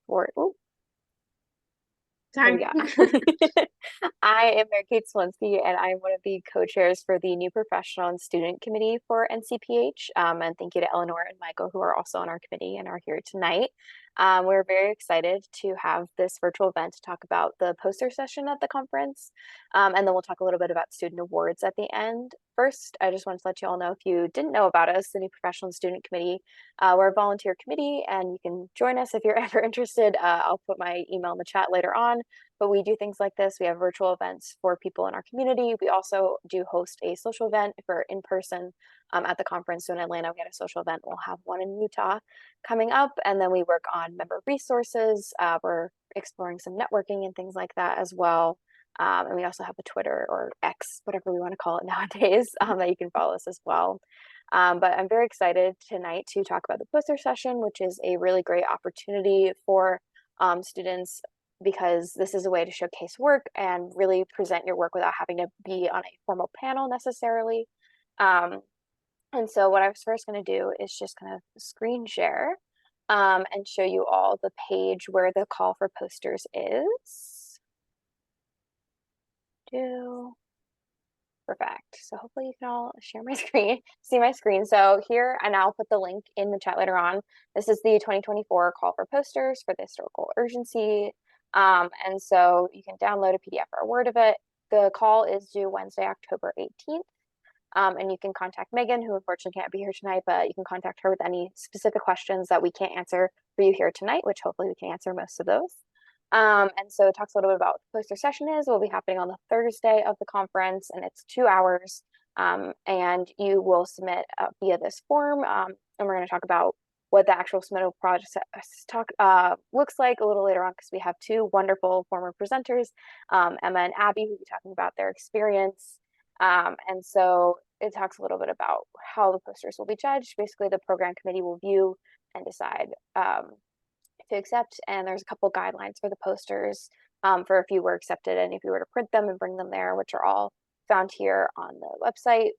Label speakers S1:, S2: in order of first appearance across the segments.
S1: for, oh, there
S2: Time.
S1: we go. I am Mary Kate Swinsky, and I'm one of the co-chairs for the New Professional and Student Committee for NCPH. And thank you to Eleanor and Michael, who are also on our committee and are here tonight. We're very excited to have this virtual event to talk about the poster session at the conference. And then we'll talk a little bit about student awards at the end. First, I just wanted to let you all know, if you didn't know about us, the New Professional and Student Committee, we're a volunteer committee, and you can join us if you're ever interested. I'll put my email in the chat later on. But we do things like this. We have virtual events for people in our community. We also do host a social event if we're in person at the conference. So in Atlanta, we had a social event. We'll have one in Utah coming up. And then we work on member resources. We're exploring some networking and things like that as well. And we also have a Twitter, or X, whatever we want to call it nowadays, that you can follow us as well. But I'm very excited tonight to talk about the poster session, which is a really great opportunity for students, because this is a way to showcase work and really present your work without having to be on a formal panel necessarily. And so what I was first going to do is just kind of screen share and show you all the page where the call for posters is. Perfect. So hopefully you can all share my screen, see my screen. So here, and I'll put the link in the chat later on. This is the 2024 call for posters for the historical urgency. And so you can download a PDF or a Word of it. The call is due Wednesday, October 18th. And you can contact Megan, who unfortunately can't be here tonight, but you can contact her with any specific questions that we can't answer for you here tonight, which hopefully we can answer most of those. And so it talks a little bit about what the poster session is. It will be happening on the Thursday of the conference, and it's 2 hours. And you will submit via this form. And we're going to talk about what the actual submittal process looks like a little later on, because we have two wonderful former presenters, Emma and Abby, who will be talking about their experience. And so it talks a little bit about how the posters will be judged. Basically, the program committee will view and decide to accept, and there's a couple guidelines for the posters for if you were accepted and if you were to print them and bring them there, which are all found here on the website.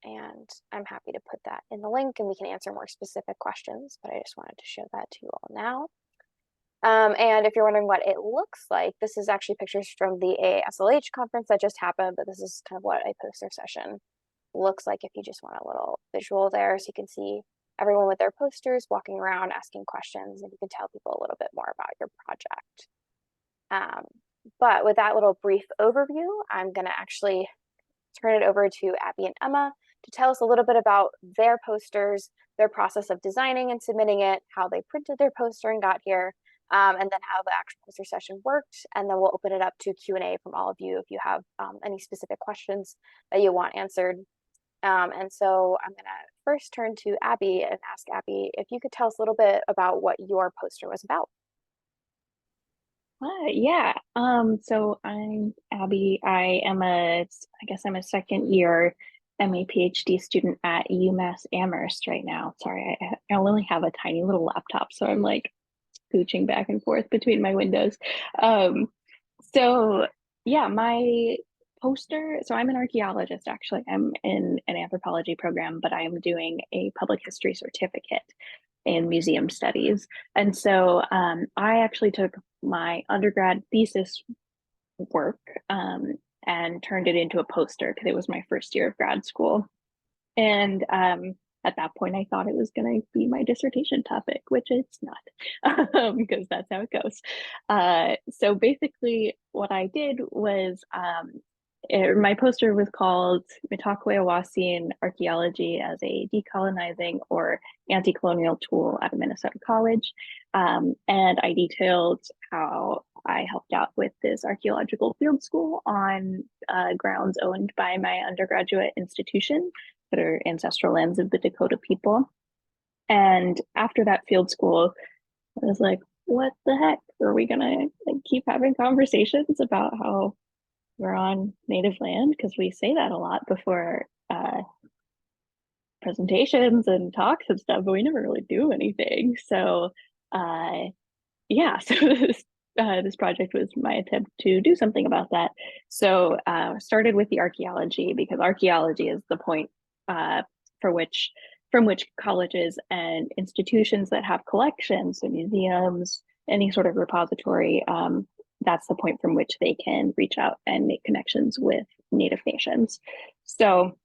S1: And I'm happy to put that in the link, and we can answer more specific questions, but I just wanted to show that to you all now. And if you're wondering what it looks like, this is actually pictures from the AASLH conference that just happened, but this is kind of what a poster session looks like if you just want a little visual there, so you can see everyone with their posters walking around asking questions, and you can tell people a little bit more about your project. But with that little brief overview, I'm going to actually turn it over to Abby and Emma to tell us a little bit about their posters, their process of designing and submitting it, how they printed their poster and got here, and then how the actual poster session worked. And then we'll open it up to Q&A from all of you if you have any specific questions that you want answered. And so I'm going to first turn to Abby and ask Abby if you could tell us a little bit about what your poster was about.
S2: Yeah. So I'm Abby. I guess I'm a second year MA PhD student at UMass Amherst right now. Sorry, I only have a tiny little laptop, so I'm like scooching back and forth between my windows. So yeah, my poster, so I'm an archaeologist actually. I'm in an anthropology program, but I'm doing a public history certificate in museum studies. And so I actually took my undergrad thesis work and turned it into a poster because it was my first year of grad school. And at that point, I thought it was going to be my dissertation topic, which it's not, because that's how it goes. So basically, what I did was my poster was called Mitakuye-Owassian Archaeology as a Decolonizing or Anti-Colonial Tool at a Minnesota College. And I detailed how I helped out with this archaeological field school on grounds owned by my undergraduate institution that are ancestral lands of the Dakota people. And after that field school, I was like, what the heck? Are we gonna keep having conversations about how we're on native land? Because we say that a lot before presentations and talks and stuff, but we never really do anything. So yeah, so this project was my attempt to do something about that. So started with the archaeology, because archaeology is the point for which from which colleges and institutions that have collections, so museums, any sort of repository, that's the point from which they can reach out and make connections with Native nations. So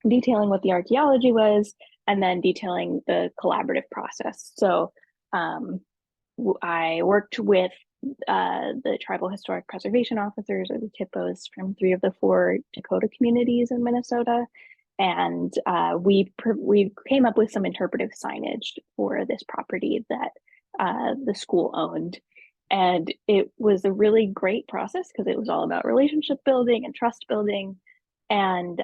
S2: detailing what the archaeology was, and then detailing the collaborative process. So I worked with the tribal historic preservation officers, or the TIPOs, from 3 of the 4 Dakota communities in Minnesota, and we came up with some interpretive signage for this property that the school owned. And it was a really great process because it was all about relationship building and trust building. And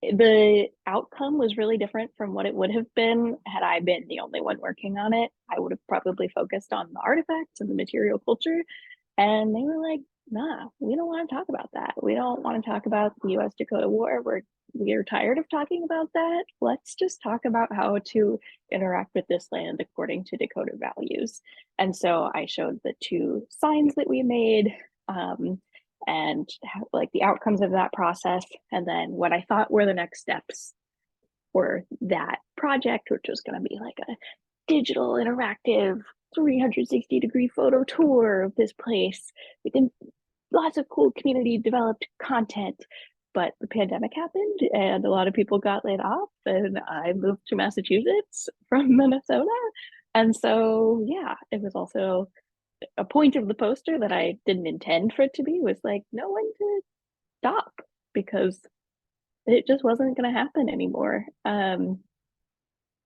S2: the outcome was really different from what it would have been had I been the only one working on it. I would have probably focused on the artifacts and the material culture. And they were like, nah, we don't want to talk about that. We don't want to talk about the US Dakota War. We're tired of talking about that. Let's just talk about how to interact with this land according to Dakota values. And so I showed the 2 signs that we made. And like the outcomes of that process, and then what I thought were the next steps for that project, which was going to be like a digital interactive 360-degree photo tour of this place with lots of cool community developed content. But the pandemic happened and a lot of people got laid off, and I moved to Massachusetts from Minnesota. And so, yeah, it was also a point of the poster that I didn't intend for it to be, was like, know when to stop, because it just wasn't going to happen anymore.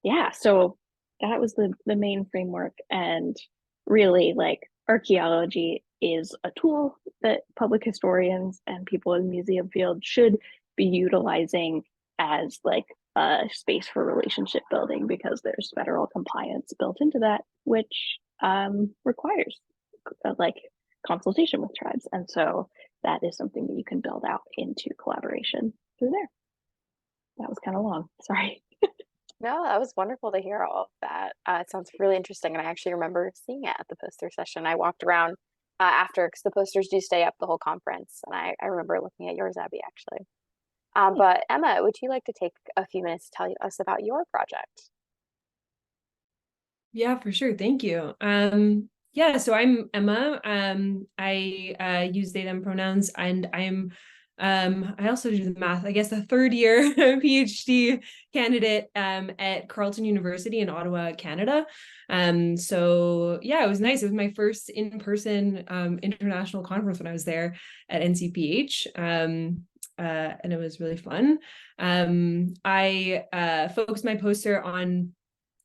S2: Yeah, so that was the main framework. And really, like, archaeology is a tool that public historians and people in the museum field should be utilizing as like a space for relationship building, because there's federal compliance built into that, which requires like consultation with tribes. And so that is something that you can build out into collaboration through there. That was kind of long, sorry.
S1: No, that was wonderful to hear all of that. It sounds really interesting, and I actually remember seeing it at the poster session. I walked around after, because the posters do stay up the whole conference, and I remember looking at yours, Abby, actually. But Emma, would you like to take a few minutes to tell us about your project?
S3: Yeah, for sure. Thank you. Yeah, so I'm Emma. I use they them pronouns, and I also do the math, I guess, a 3rd-year PhD candidate at Carleton University in Ottawa, Canada. So yeah, it was nice. It was my first in-person international conference when I was there at NCPH. And it was really fun. I focused my poster on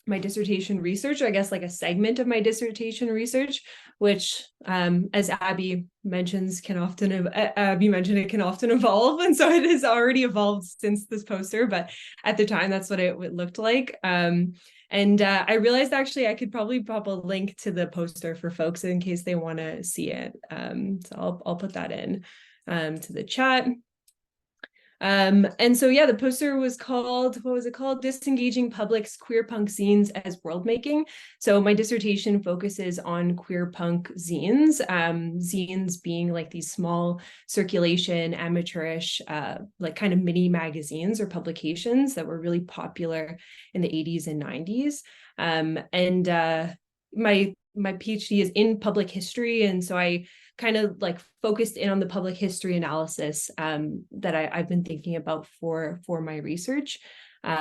S3: my dissertation research, or I guess like a segment of my dissertation research, which, as Abby mentions, Abby mentioned it can often evolve. And so it has already evolved since this poster, but at the time, that's what it looked like. And I realized actually I could probably pop a link to the poster for folks in case they want to see it. So I'll put that in to the chat. And so, yeah, the poster was called, what was it called? Disengaging Public's Queer Punk Zines as World Making. So my dissertation focuses on queer punk zines, zines being like these small circulation, amateurish, like kind of mini magazines or publications that were really popular in the 80s and 90s. My PhD is in public history, and so I kind of like focused in on the public history analysis that I've been thinking about for my research,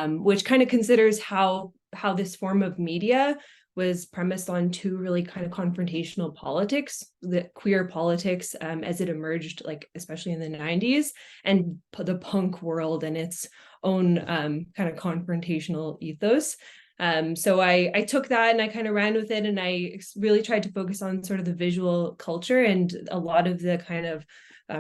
S3: which kind of considers how this form of media was premised on 2 really kind of confrontational politics, the queer politics as it emerged, like especially in the 90s, and the punk world and its own kind of confrontational ethos. So I took that and I kind of ran with it, and I really tried to focus on sort of the visual culture and a lot of the kind of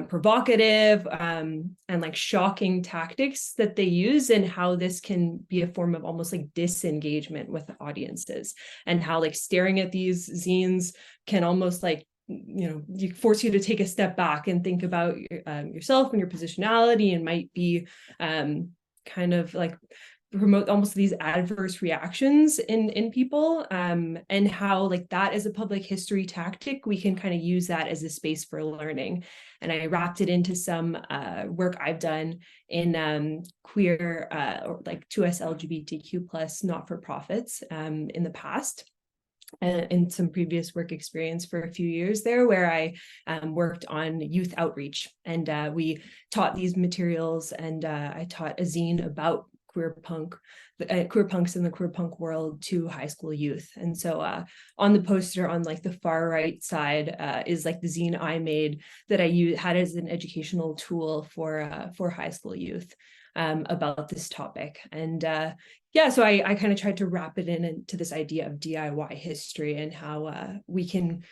S3: provocative and like shocking tactics that they use, and how this can be a form of almost like disengagement with the audiences, and how like staring at these zines can almost like, you force you to take a step back and think about yourself and your positionality, and might be kind of like promote almost these adverse reactions in people, and how like that as a public history tactic, we can kind of use that as a space for learning. And I wrapped it into some work I've done in queer or like 2S LGBTQ plus not-for-profits in the past, and some previous work experience for a few years there, where I worked on youth outreach, and we taught these materials, and I taught a zine about queer punks in the queer punk world to high school youth. And so on the poster on like the far right side is like the zine I made that I had as an educational tool for high school youth about this topic. And yeah, so I kind of tried to wrap it into this idea of DIY history, and how we can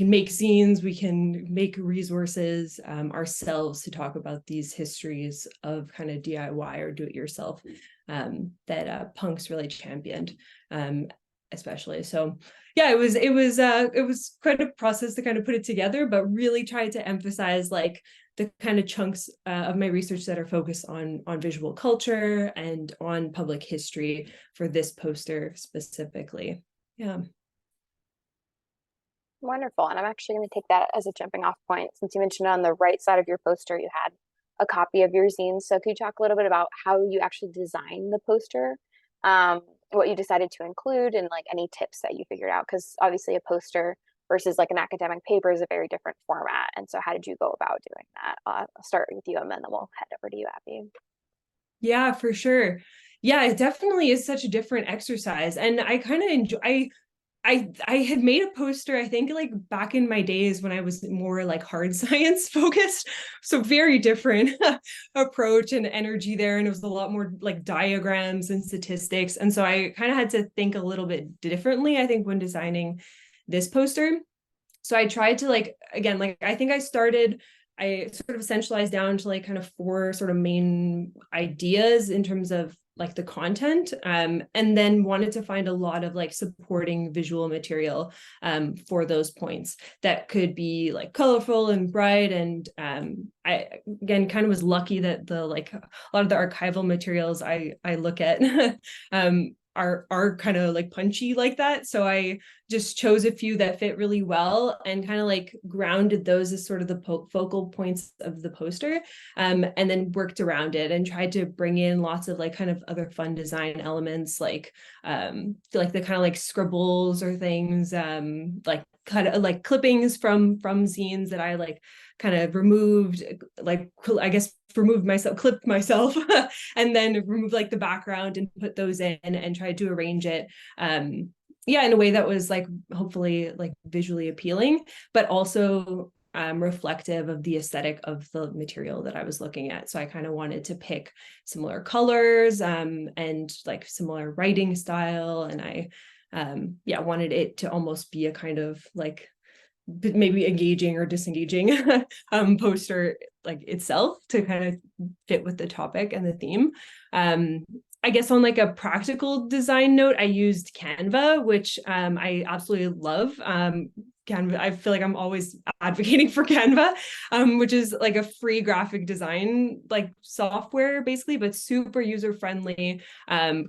S3: make zines, we can make resources ourselves to talk about these histories of kind of DIY or do it yourself that punks really championed, especially. So yeah, it was quite a process to kind of put it together, but really tried to emphasize like the kind of chunks of my research that are focused on visual culture and on public history for this poster specifically. Yeah.
S1: Wonderful. And I'm actually going to take that as a jumping off point, since you mentioned on the right side of your poster, you had a copy of your zine. So could you talk a little bit about how you actually designed the poster, what you decided to include, and like any tips that you figured out? Because obviously a poster versus like an academic paper is a very different format. And so how did you go about doing that? I'll start with you, and then we'll head over to you, Abby.
S3: Yeah, for sure. Yeah, it definitely is such a different exercise. And I kind of enjoy, I had made a poster, I think like back in my days when I was more like hard science focused. So very different approach and energy there. And it was a lot more like diagrams and statistics. And so I kind of had to think a little bit differently, I think, when designing this poster. So I tried to like, again, like I think I sort of essentialized down to like kind of 4 sort of main ideas in terms of like the content, and then wanted to find a lot of like supporting visual material for those points that could be like colorful and bright. And I again kind of was lucky that the like a lot of the archival materials I look at are kind of like punchy like that. So I just chose a few that fit really well and kind of like grounded those as sort of the focal points of the poster, and then worked around it and tried to bring in lots of like kind of other fun design elements, like the kind of like scribbles or things, like kind of like clippings from zines that I like kind of removed, like I guess clipped myself and then removed like the background and put those in and tried to arrange it yeah, in a way that was like hopefully like visually appealing, but also reflective of the aesthetic of the material that I was looking at. So I kind of wanted to pick similar colors and like similar writing style. And I yeah, wanted it to almost be a kind of like maybe engaging or disengaging poster like itself to kind of fit with the topic and the theme. I guess on like a practical design note, I used Canva, which I absolutely love. Canva, I feel like I'm always advocating for Canva, which is like a free graphic design like software basically, but super user friendly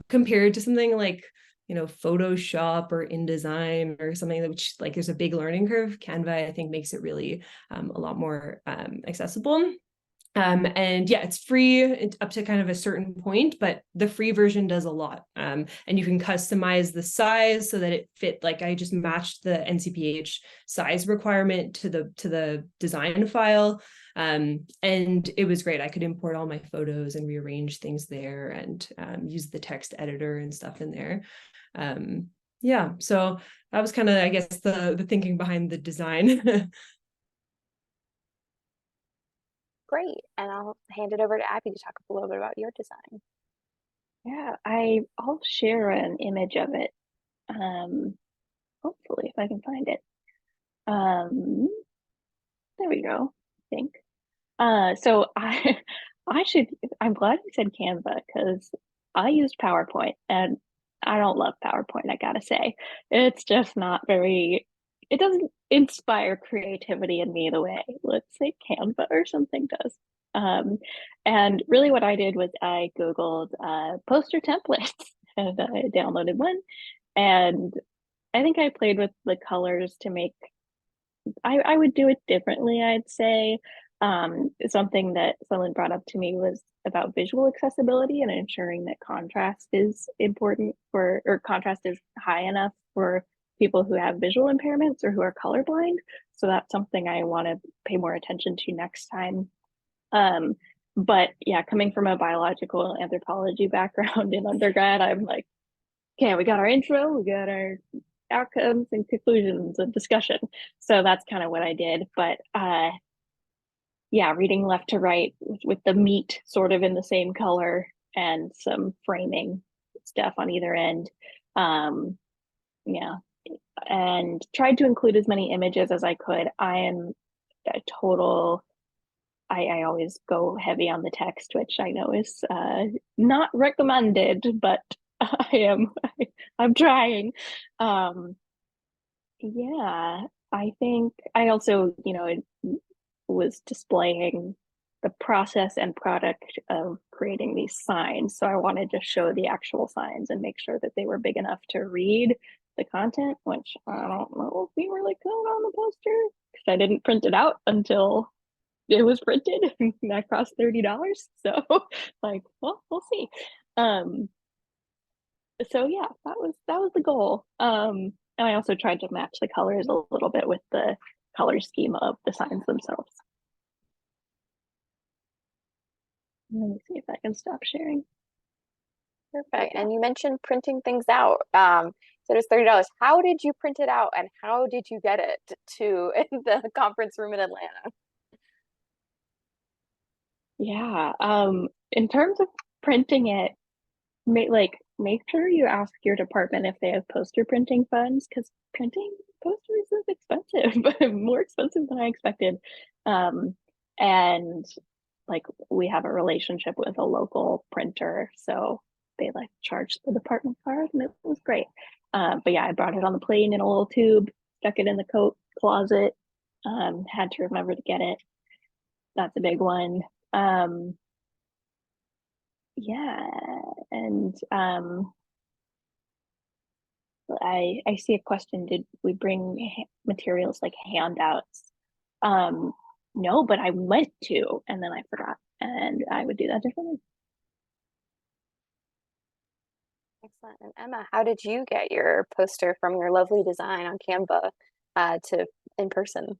S3: compared to something like Photoshop or InDesign or something which like there's a big learning curve. Canva, I think, makes it really a lot more accessible. And yeah, it's free up to kind of a certain point, but the free version does a lot. And you can customize the size so that it fit, like I just matched the NCPH size requirement to the design file. And it was great. I could import all my photos and rearrange things there and use the text editor and stuff in there. Yeah, so that was kind of, I guess, the thinking behind the design.
S1: Great. And I'll hand it over to Abby to talk a little bit about your design.
S2: Yeah, I'll share an image of it. Hopefully if I can find it. There we go, I think. So I'm glad you said Canva because I used PowerPoint and I don't love PowerPoint, I gotta say. It's just not it doesn't inspire creativity in me the way, let's say, Canva or something does. And really what I did was I Googled poster templates and I downloaded one. And I think I played with the colors to make, I would do it differently, I'd say. Something that someone brought up to me was about visual accessibility and ensuring that contrast is important for, or contrast is high enough for people who have visual impairments or who are colorblind. So that's something I want to pay more attention to next time. Um, but yeah, coming from a biological anthropology background in undergrad, I'm like, okay, we got our intro, we got our outcomes and conclusions and discussion. So that's kind of what I did. But yeah, reading left to right with the meat sort of in the same color and some framing stuff on either end. Um, yeah, and tried to include as many images as I could. I am a total, I always go heavy on the text, which I know is not recommended, but I am, I'm trying. Um, yeah, I think I also, was displaying the process and product of creating these signs. So I wanted to show the actual signs and make sure that they were big enough to read the content, which I don't know if we really could on the poster because I didn't print it out until it was printed and that cost $30. So like, well, we'll see. Um, so yeah, that was the goal. And I also tried to match the colors a little bit with the color scheme of the signs themselves. Let me see if I can stop sharing.
S1: Perfect. And you mentioned printing things out. So it's $30. How did you print it out and how did you get it to the conference room in Atlanta?
S2: Yeah. In terms of printing it, make sure you ask your department if they have poster printing funds because printing posters is expensive, but more expensive than I expected. And like we have a relationship with a local printer, so they like charged the department card and it was great. But yeah, I brought it on the plane in a little tube, stuck it in the coat closet, had to remember to get it. That's a big one. Um, yeah, and I see a question. Did we bring materials like handouts? Um, no, but I went to, and then I forgot, and I would do that differently.
S1: Excellent. And Emma, how did you get your poster from your lovely design on Canva to in person?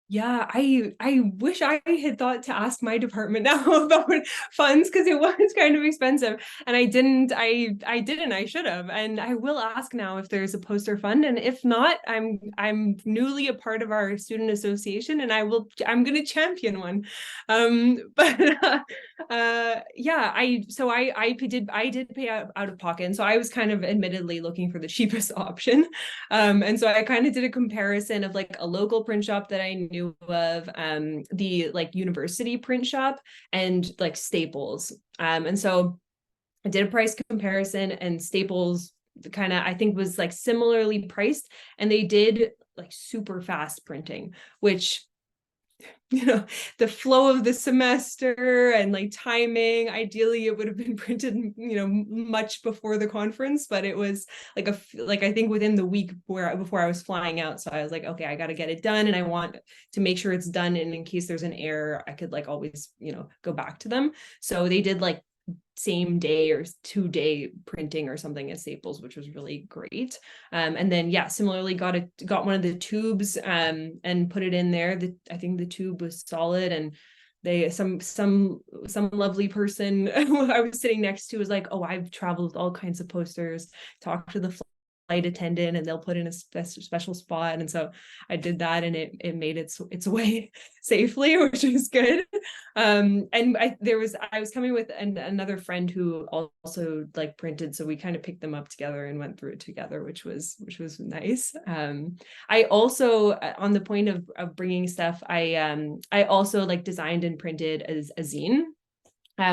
S3: Yeah, I wish I had thought to ask my department now about funds because it was kind of expensive and I didn't. I should have, and I will ask now if there's a poster fund, and if not, I'm newly a part of our student association and I'm going to champion one. But yeah, I did pay out of pocket, and so I was kind of admittedly looking for the cheapest option. And so I kind of did a comparison of like a local print shop that I knew of, the like university print shop and like Staples. And so I did a price comparison, and Staples kind of I think was like similarly priced, and they did like super fast printing, which the flow of the semester and like timing, ideally it would have been printed much before the conference, but it was like I think within the week before I was flying out, so I was like, okay, I got to get it done and I want to make sure it's done, and in case there's an error I could like always go back to them. So they did like same day or 2-day printing or something at Staples, which was really great. And then yeah, similarly got one of the tubes and put it in there. I think the tube was solid, and they some lovely person I was sitting next to was like, oh, I've traveled with all kinds of posters, talked to the flight attendant and they'll put in a special spot, and so I did that, and it made its way safely, which was good. And I was coming with another friend who also like printed, so we kind of picked them up together and went through it together, which was nice. I also, on the point of bringing stuff, I also like designed and printed as a zine.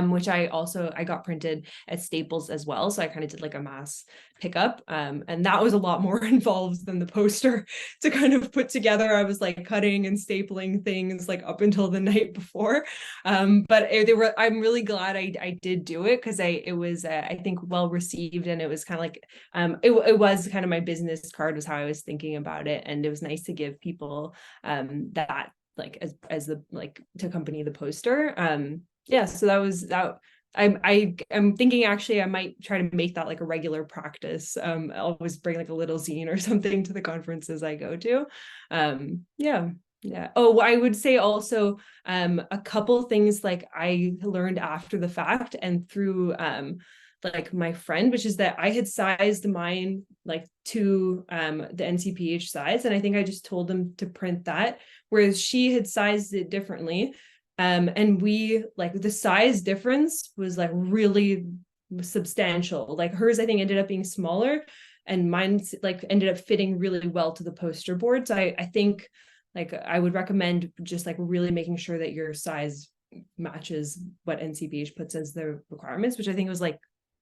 S3: which I got printed at Staples as well. So I kind of did like a mass pickup. And that was a lot more involved than the poster to kind of put together. I was like cutting and stapling things like up until the night before. But I'm really glad I did do it, because it was, I think, well received. And it was kind of like, it was kind of my business card was how I was thinking about it. And it was nice to give people that, like, as the, like, to accompany the poster. Yeah, so that was that. I'm thinking actually I might try to make that like a regular practice. I'll always bring like a little zine or something to the conferences I go to. Yeah. Oh, I would say also a couple things like I learned after the fact and through like my friend, which is that I had sized mine like to the NCPH size, and I think I just told them to print that, whereas she had sized it differently. And we, like, the size difference was like really substantial. Like hers, I think, ended up being smaller, and mine like ended up fitting really well to the poster board. So I think like I would recommend just like really making sure that your size matches what NCPH puts as their requirements, which I think was like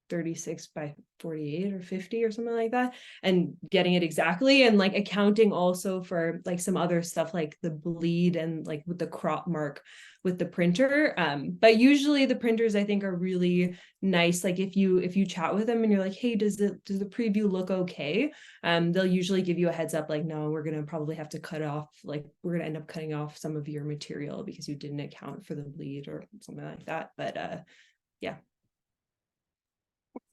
S3: 36 by 48 or 50 or something like that, and getting it exactly, and like accounting also for like some other stuff like the bleed and like with the crop mark with the printer. But usually the printers I think are really nice. Like if you chat with them and you're like, hey, does the preview look okay? They'll usually give you a heads up like, no, we're gonna probably have to cut off, like we're gonna end up cutting off some of your material because you didn't account for the bleed or something like that. But yeah.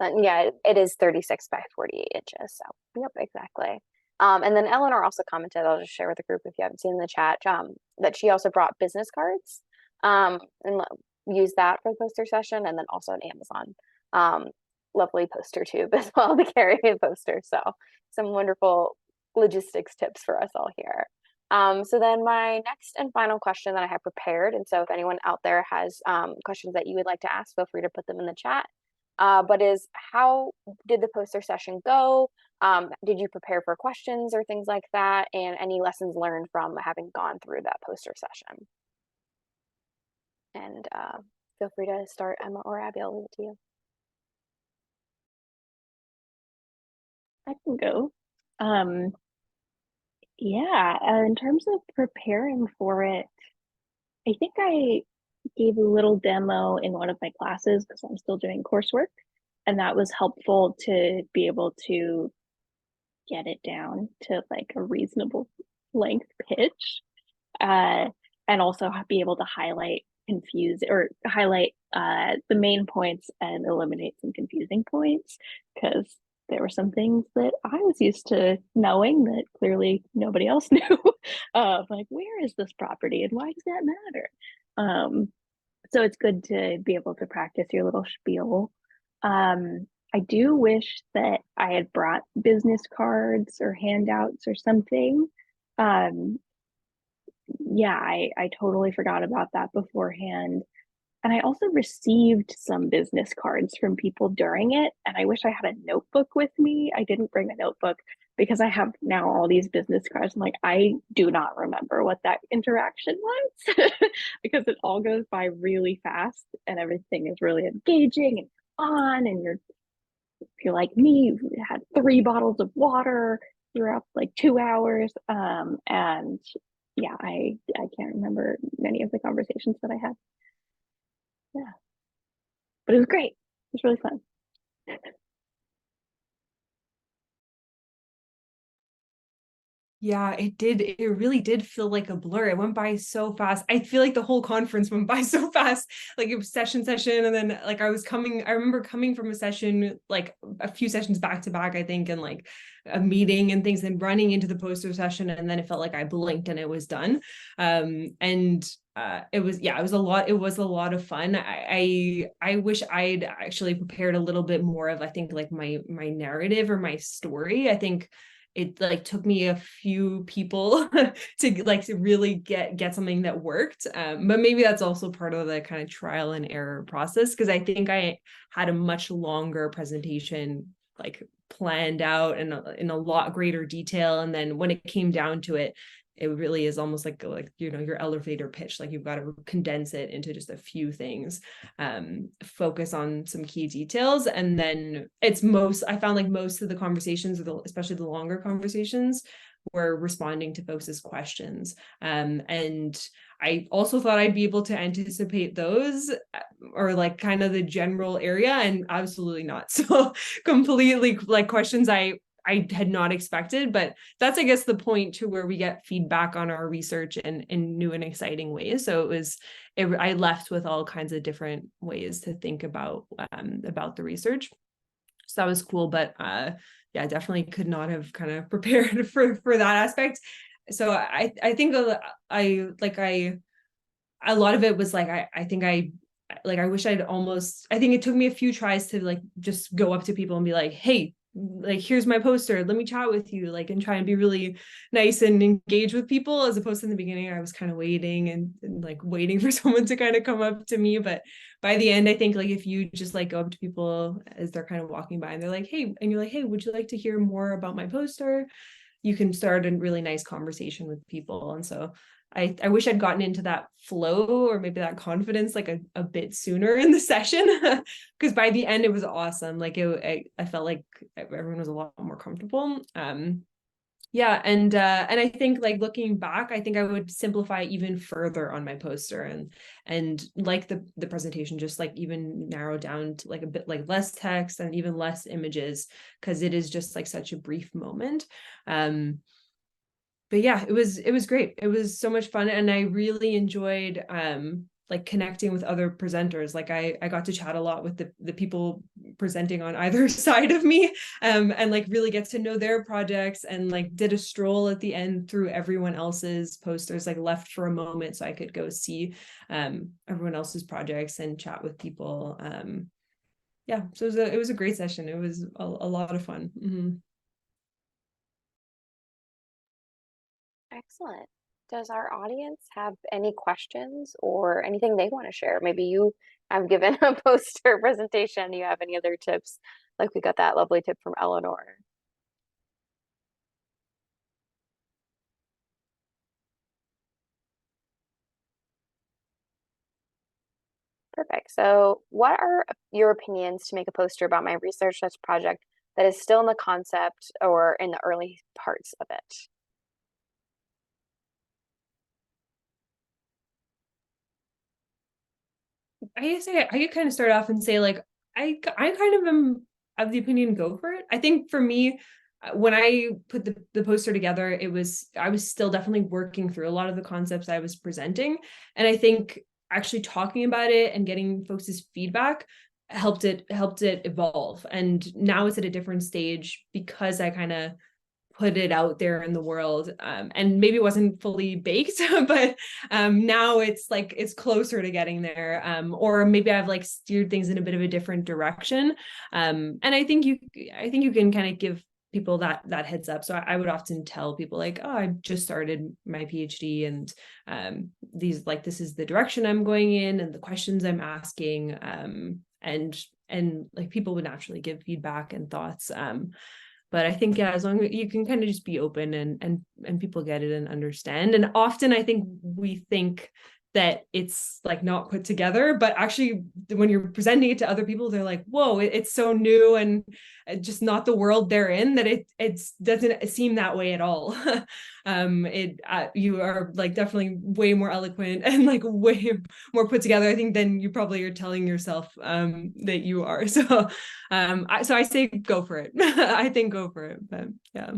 S1: Yeah, it is 36 by 48 inches. So, yep, exactly. And then Eleanor also commented, I'll just share with the group if you haven't seen in the chat, that she also brought business cards and used that for the poster session, and then also an Amazon lovely poster tube as well to carry a poster. So, some wonderful logistics tips for us all here. So then my next and final question that I have prepared, and so if anyone out there has questions that you would like to ask, feel free to put them in the chat. But is how did the poster session go? Did you prepare for questions or things like that? And any lessons learned from having gone through that poster session? And feel free to start, Emma or Abby. I'll leave it to you.
S2: I can go. Yeah, in terms of preparing for it, I think I gave a little demo in one of my classes because I'm still doing coursework, and that was helpful to be able to get it down to like a reasonable length pitch, and also be able to highlight the main points and eliminate some confusing points, because there were some things that I was used to knowing that clearly nobody else knew. Like, where is this property and why does that matter? So it's good to be able to practice your little spiel. I do wish that I had brought business cards or handouts or something. Yeah, I totally forgot about that beforehand. And I also received some business cards from people during it. And I wish I had a notebook with me. I didn't bring a notebook because I have now all these business cards. I'm like, I do not remember what that interaction was because it all goes by really fast and everything is really engaging and fun. And if you're like me, you had 3 bottles of water throughout like 2 hours. And yeah, I can't remember many of the conversations that I had. Yeah, but it was great. It was really fun.
S3: Yeah, it did. It really did feel like a blur. It went by so fast. I feel like the whole conference went by so fast. Like it was session, and then like I remember coming from a session, like a few sessions back to back, I think, and like a meeting and things, then running into the poster session, and then it felt like I blinked and it was done. And it was a lot of fun. I wish I'd actually prepared a little bit more of, I think, like my narrative or my story. I think it like took me a few people to really get something that worked. But maybe that's also part of the kind of trial and error process, because I think I had a much longer presentation like planned out and in a lot greater detail. And then when it came down to it, it really is almost like your elevator pitch. Like you've got to condense it into just a few things, focus on some key details, and then I found like most of the conversations, especially the longer conversations, were responding to folks' questions. And I also thought I'd be able to anticipate those, or like kind of the general area, and absolutely not. So completely like questions I had not expected, but that's, I guess, the point to where we get feedback on our research in new and exciting ways. So I left with all kinds of different ways to think about the research. So that was cool, but yeah, definitely could not have kind of prepared for that aspect. So I think a lot of it was like, I think I wish I think it took me a few tries to like just go up to people and be like, hey, like, here's my poster, let me chat with you, like, and try and be really nice and engage with people, as opposed to in the beginning, I was kind of waiting and like waiting for someone to kind of come up to me. But by the end, I think like if you just like go up to people as they're kind of walking by and they're like, hey, and you're like, hey, would you like to hear more about my poster? You can start a really nice conversation with people. And so I wish I'd gotten into that flow, or maybe that confidence like a bit sooner in the session, because by the end it was awesome. Like I felt like everyone was a lot more comfortable. Yeah, and I think like looking back, I think I would simplify even further on my poster, and like the presentation, just like even narrow down to like a bit like less text and even less images, because it is just like such a brief moment. But yeah, it was great. It was so much fun, and I really enjoyed like connecting with other presenters. Like I got to chat a lot with the people presenting on either side of me, and like really get to know their projects, and like did a stroll at the end through everyone else's posters, like left for a moment so I could go see everyone else's projects and chat with people. Yeah, so it was a great session. It was a lot of fun. Mm-hmm.
S1: Excellent. Does our audience have any questions or anything they want to share? Maybe you have given a poster presentation. You have any other tips? Like we got that lovely tip from Eleanor. Perfect. So what are your opinions to make a poster about my research project that is still in the concept or in the early parts of it?
S3: I say I could kind of start off and say like I kind of am of the opinion, go for it. I think for me, when I put the poster together, I was still definitely working through a lot of the concepts I was presenting, and I think actually talking about it and getting folks' feedback helped it evolve. And now it's at a different stage because I kind of put it out there in the world, and maybe it wasn't fully baked, but now it's like it's closer to getting there, or maybe I've like steered things in a bit of a different direction, and I think you can kind of give people that heads up. So I would often tell people like, oh, I just started my PhD, and this is the direction I'm going in and the questions I'm asking, and like people would naturally give feedback and thoughts. But I think, yeah, as long as you can kind of just be open, and people get it and understand. And often I think we think that it's like not put together, but actually when you're presenting it to other people, they're like, whoa, it's so new and just not the world they're in, that it doesn't seem that way at all. You are like definitely way more eloquent and like way more put together, I think, than you probably are telling yourself that you are. So I say go for it. I think go for it, but yeah.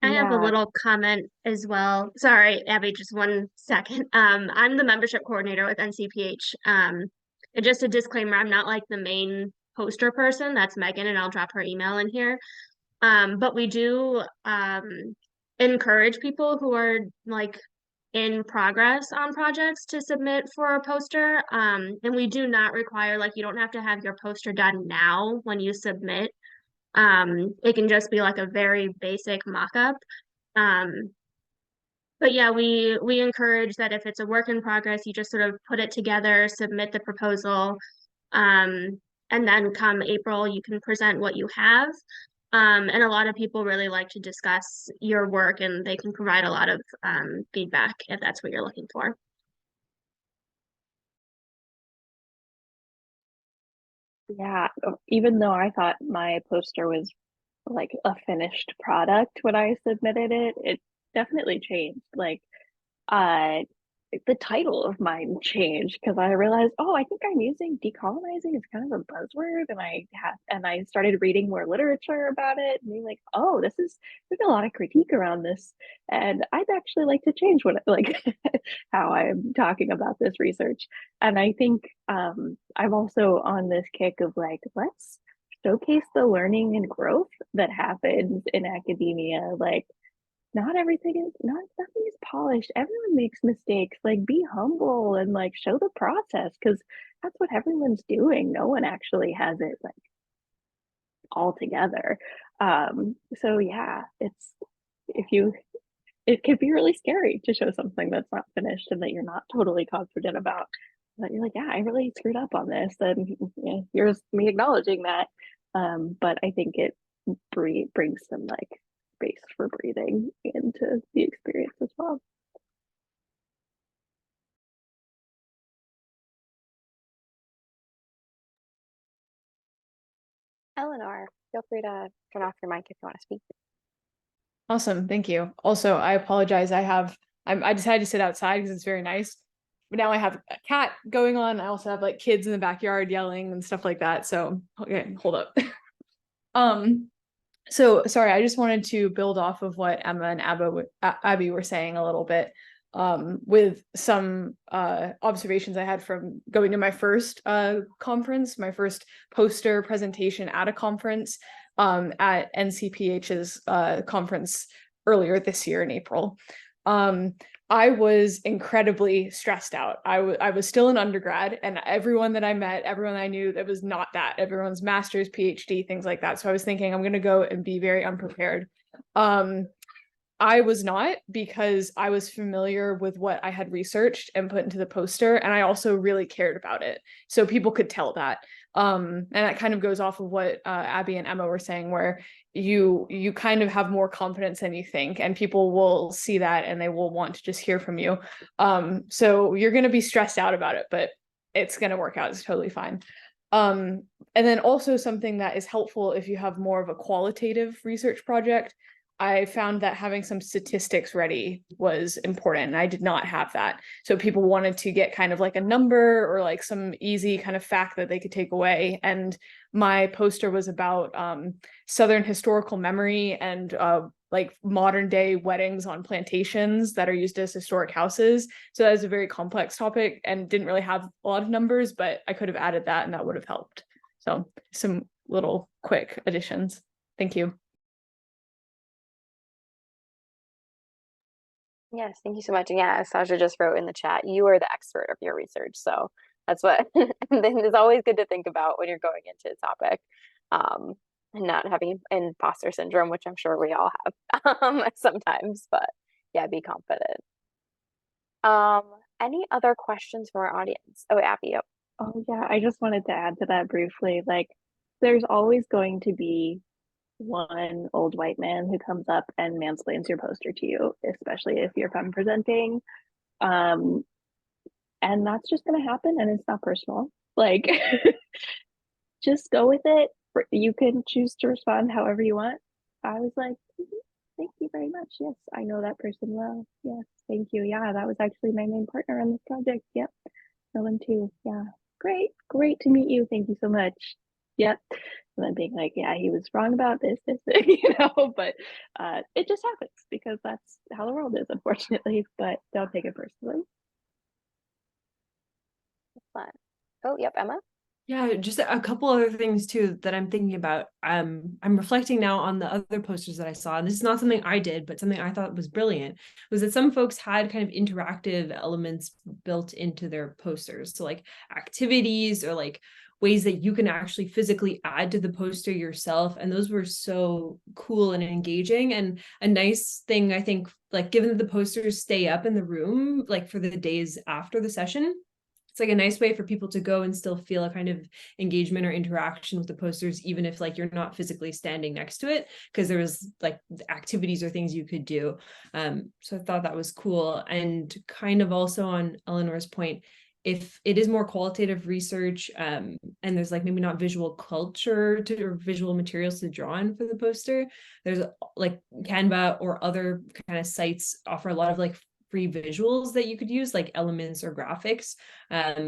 S4: I have a
S2: Yeah.
S4: little comment as well. Sorry, Abby, just one second. I'm the membership coordinator with NCPH. And just a disclaimer, I'm not like the main poster person. That's Megan, and I'll drop her email in here. But we do encourage people who are like in progress on projects to submit for a poster. And we do not require, like, you don't have to have your poster done now when you submit. It can just be like a very basic mock-up. Um, but yeah, we encourage that if it's a work in progress, you just sort of put it together, submit the proposal, and then come April, you can present what you have. And a lot of people really like to discuss your work, and they can provide a lot of feedback if that's what you're looking for.
S2: Yeah, even though I thought my poster was like a finished product when I submitted it, it definitely changed. Like, uh, the title of mine changed because I realized, oh, I think I'm using decolonizing as kind of a buzzword, and I started reading more literature about it, and being like, oh, there's a lot of critique around this, and I'd actually like to change what like how I'm talking about this research. And I think I'm also on this kick of like, let's showcase the learning and growth that happens in academia. Like, not nothing is polished. Everyone makes mistakes. Like, be humble and like show the process, because that's what everyone's doing. No one actually has it like all together. So yeah, if you it can be really scary to show something that's not finished and that you're not totally confident about. But you're like, yeah, I really screwed up on this, and here's me acknowledging that. But I think it brings some like space for breathing into the experience as well.
S1: Eleanor, feel free to turn off your mic if you want to speak.
S5: Awesome, thank you. Also, I apologize. I decided to sit outside because it's very nice. But now I have a cat going on. I also have like kids in the backyard yelling and stuff like that. So okay, hold up. So sorry, I just wanted to build off of what Emma and Abby were saying a little bit. With some observations I had from going to my first conference, my first poster presentation at a conference at NCPH's conference earlier this year in April. I was incredibly stressed out. I was still an undergrad, and everyone that I met, everyone I knew, that was not that. Everyone's master's, PhD, things like that. So I was thinking I'm going to go and be very unprepared. I was not, because I was familiar with what I had researched and put into the poster, and I also really cared about it. So people could tell that. And that kind of goes off of what Abby and Emma were saying, where you kind of have more confidence than you think, and people will see that and they will want to just hear from you. So you're going to be stressed out about it, but it's going to work out. It's totally fine. And then also something that is helpful if you have more of a qualitative research project, I found that having some statistics ready was important, and I did not have that. So people wanted to get kind of like a number or like some easy kind of fact that they could take away. And my poster was about Southern historical memory and like modern day weddings on plantations that are used as historic houses. So that was a very complex topic and didn't really have a lot of numbers, but I could have added that and that would have helped. So some little quick additions. Thank you.
S1: Yes, thank you so much. And yeah, as Sasha just wrote in the chat, you are the expert of your research. So that's what and then it's always good to think about when you're going into a topic. And not having imposter syndrome, which I'm sure we all have sometimes, but yeah, be confident. Any other questions from our audience? Oh, Abby. Yep.
S2: Oh yeah, I just wanted to add to that briefly. Like, there's always going to be one old white man who comes up and mansplains your poster to you, especially if you're femme presenting. And that's just going to happen, and it's not personal. Like, just go with it. You can choose to respond however you want. I was like, thank you very much. Yes, I know that person well. Yes, thank you. Yeah, that was actually my main partner on this project. Yep, know them too. Yeah, great to meet you. Thank you so much. Yep. And then being like, yeah, he was wrong about this, but it just happens because that's how the world is, unfortunately. But don't take it personally.
S1: Fun. Oh, yep, Emma.
S3: Yeah, just a couple other things too that I'm thinking about. I'm reflecting now on the other posters that I saw, and this is not something I did, but something I thought was brilliant, was that some folks had kind of interactive elements built into their posters. So like activities or like ways that you can actually physically add to the poster yourself. And those were so cool and engaging. And a nice thing, I think, like given that the posters stay up in the room, like for the days after the session, it's like a nice way for people to go and still feel a kind of engagement or interaction with the posters, even if like you're not physically standing next to it, because there was like activities or things you could do. So I thought that was cool. And kind of also on Eleanor's point, if it is more qualitative research, and there's like maybe not visual culture to, or visual materials to draw on for the poster, there's like Canva or other kind of sites offer a lot of like free visuals that you could use, like elements or graphics.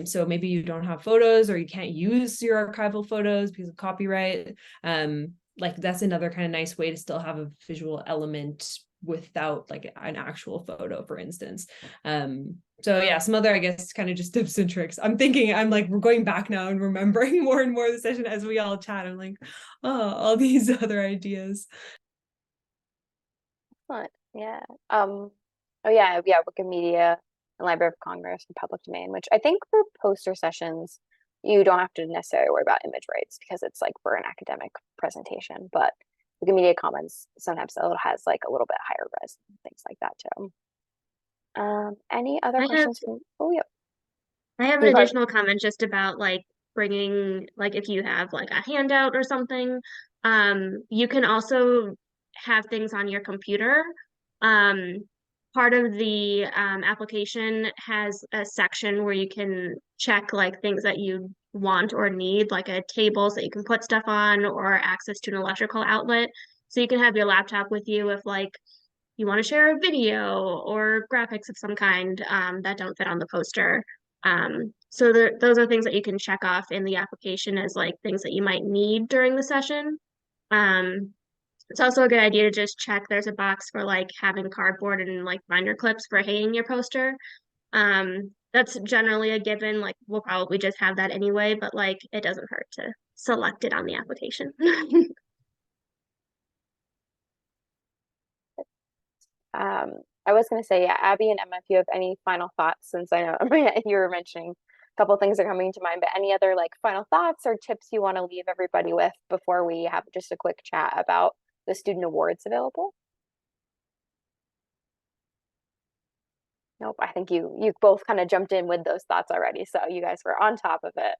S3: So maybe you don't have photos or you can't use your archival photos because of copyright. Like that's another kind of nice way to still have a visual element without like an actual photo, for instance. So yeah, some other, I guess, kind of just tips and tricks. I'm like, we're going back now and remembering more and more of the session as we all chat. I'm like, oh, all these other ideas.
S1: Excellent. Yeah. Oh yeah, Wikimedia and Library of Congress and Public Domain, which I think for poster sessions, you don't have to necessarily worry about image rights because it's like for an academic presentation. But Wikimedia Commons sometimes has like a little bit higher res and things like that too. Any other
S4: I have
S1: questions from? Oh yeah,
S4: I have an
S1: you got
S4: additional comment just about like bringing, like if you have like a handout or something, you can also have things on your computer. Um, Part of the application has a section where you can check like things that you want or need, like a tables that you can put stuff on or access to an electrical outlet. So you can have your laptop with you if like you want to share a video or graphics of some kind that don't fit on the poster. So those are things that you can check off in the application as like things that you might need during the session. Um, it's also a good idea to just check there's a box for like having cardboard and like binder clips for hanging your poster. That's generally a given, like we'll probably just have that anyway, but like it doesn't hurt to select it on the application.
S1: I was going to say, yeah, Abby and Emma, if you have any final thoughts, since I know you were mentioning a couple things are coming to mind, but any other like final thoughts or tips you want to leave everybody with before we have just a quick chat about the student awards available? Nope, I think you both kind of jumped in with those thoughts already, so you guys were on top of it.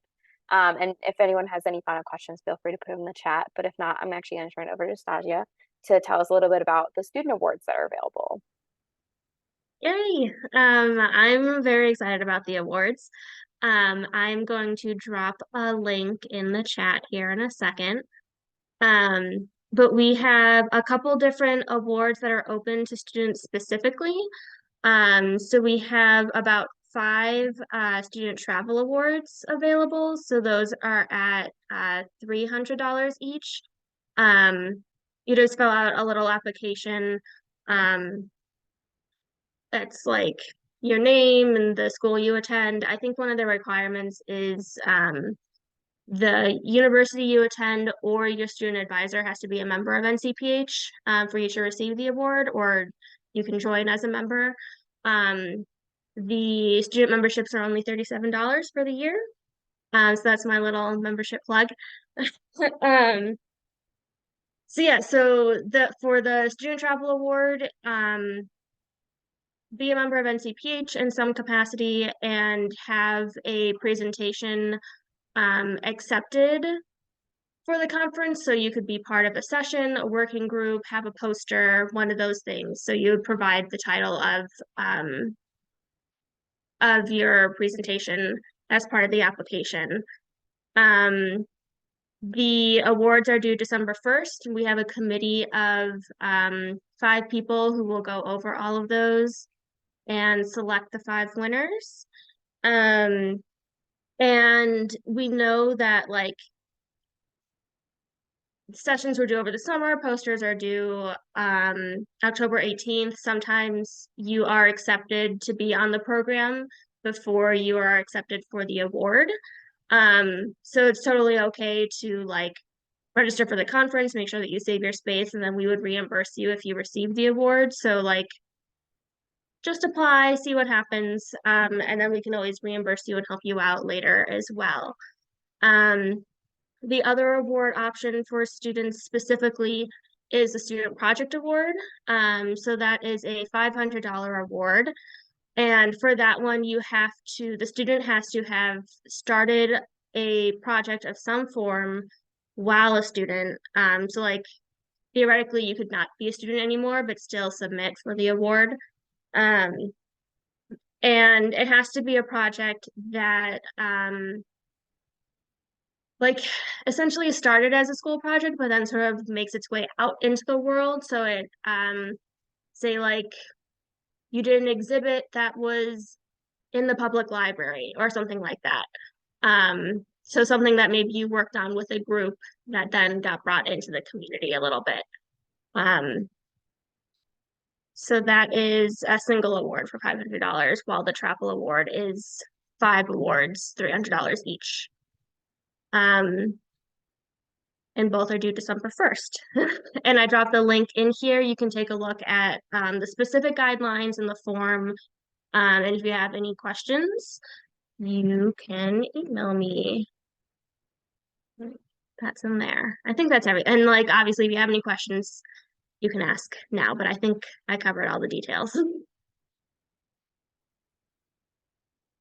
S1: And if anyone has any final questions, feel free to put them in the chat. But if not, I'm actually going to turn it over to Stasia to tell us a little bit about the student awards that are available.
S4: Yay! I'm very excited about the awards. I'm going to drop a link in the chat here in a second. But we have a couple different awards that are open to students specifically. So we have about 5 student travel awards available. So those are at $300 each. You just fill out a little application. That's like your name and the school you attend. I think one of the requirements is the university you attend or your student advisor has to be a member of NCPH for you to receive the award, or you can join as a member. The student memberships are only $37 for the year. So that's my little membership plug. So yeah, so for the student travel award, be a member of NCPH in some capacity and have a presentation accepted for the conference. So you could be part of a session, a working group, have a poster, one of those things. So you would provide the title of your presentation as part of the application. The awards are due December 1st. We have a committee of 5 people who will go over all of those and select the 5 winners. And we know that like sessions were due over the summer, posters are due October 18th. Sometimes you are accepted to be on the program before you are accepted for the award. So it's totally okay to like register for the conference, make sure that you save your space, and then we would reimburse you if you receive the award. So like just apply, see what happens, and then we can always reimburse you and help you out later as well. The other award option for students specifically is the Student Project Award. So that is a $500 award. And for that one, the student has to have started a project of some form while a student. So like theoretically you could not be a student anymore, but still submit for the award. Um, and it has to be a project that like essentially started as a school project, but then sort of makes its way out into the world. So it say like you did an exhibit that was in the public library or something like that. So something that maybe you worked on with a group that then got brought into the community a little bit. So that is a single award for $500, while the travel award is 5 awards, $300 each. And both are due December 1st. And I dropped the link in here. You can take a look at the specific guidelines in the form. And if you have any questions, you can email me. That's in there. I think that's everything. And like, obviously, if you have any questions, you can ask now, but I think I covered all the details.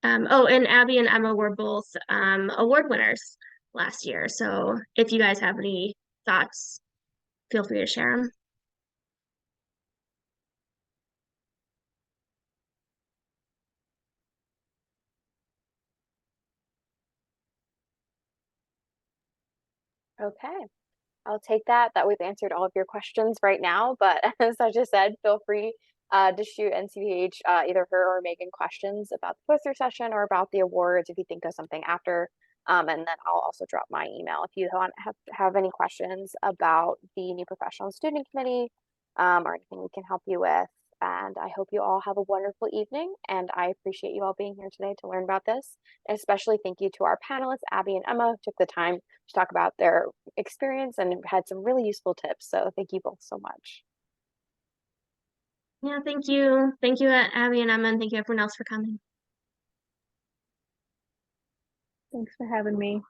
S4: Oh, and Abby and Emma were both award winners last year. So if you guys have any thoughts, feel free to share them.
S1: Okay. I'll take that we've answered all of your questions right now, but as I just said, feel free to shoot NCPH, either her or Megan, questions about the poster session or about the awards if you think of something after. And then I'll also drop my email if you have any questions about the new professional student committee or anything we can help you with. And I hope you all have a wonderful evening. And I appreciate you all being here today to learn about this. And especially thank you to our panelists, Abby and Emma, who took the time to talk about their experience and had some really useful tips. So thank you both so much.
S4: Yeah, thank you. Thank you, Abby and Emma, and thank you everyone else for coming.
S2: Thanks for having me.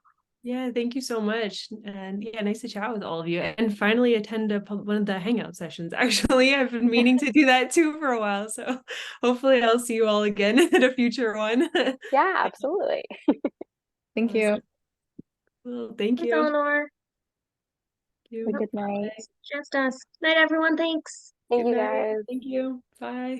S3: Yeah, thank you so much. And yeah, nice to chat with all of you and finally attend one of the Hangout sessions. Actually, I've been meaning to do that too for a while. So hopefully I'll see you all again at a future one.
S1: Yeah, absolutely.
S5: Thank you.
S3: Well, thank
S4: Thanks,
S3: you.
S4: Eleanor.
S2: Have a good night.
S4: Just us. Night, everyone. Thanks.
S1: Thank
S3: Good
S1: you
S3: night.
S1: guys.
S3: Thank you. Bye.